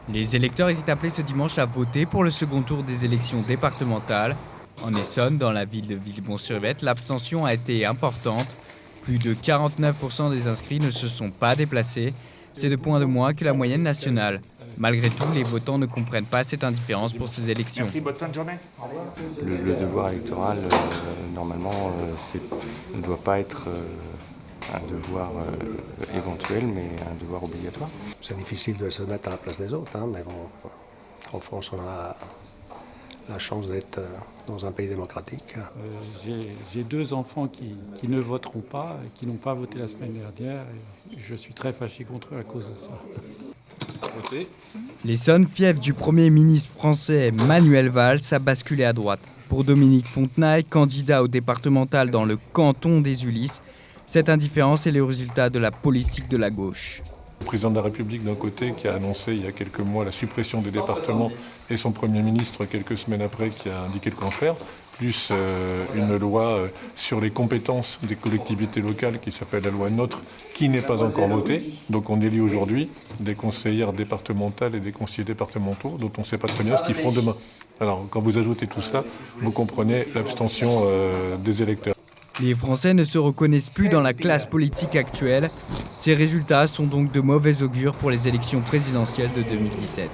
Les électeurs étaient appelés ce dimanche à voter pour le second tour des élections départementales. En Essonne, dans la ville de Villebon-sur-Yvette, l'abstention a été importante. Plus de 49% des inscrits ne se sont pas déplacés. C'est 2 points de moins que la moyenne nationale. Malgré tout, les votants ne comprennent pas cette indifférence pour ces élections. Merci, bonne fin de journée. Le devoir électoral, normalement, ne doit pas être un devoir éventuel, mais un devoir obligatoire. C'est difficile de se mettre à la place des autres, mais bon, en France, on a la chance d'être dans un pays démocratique. J'ai 2 enfants qui ne voteront pas, qui n'ont pas voté la semaine dernière. Et je suis très fâché contre eux à cause de ça. L'Essonne, fief du Premier ministre français Manuel Valls, a basculé à droite. Pour Dominique Fontenay, candidat au départemental dans le canton des Ulysses, cette indifférence est le résultat de la politique de la gauche. Le président de la République d'un côté qui a annoncé il y a quelques mois la suppression des départements et son Premier ministre quelques semaines après qui a indiqué le contraire, plus une loi sur les compétences des collectivités locales qui s'appelle la loi NOTRe qui n'est pas encore votée. Donc on élit aujourd'hui des conseillères départementales et des conseillers départementaux dont on ne sait pas très bien ce qu'ils feront demain. Alors quand vous ajoutez tout cela, vous comprenez l'abstention des électeurs. Les Français ne se reconnaissent plus dans la classe politique actuelle. Ces résultats sont donc de mauvais augure pour les élections présidentielles de 2017.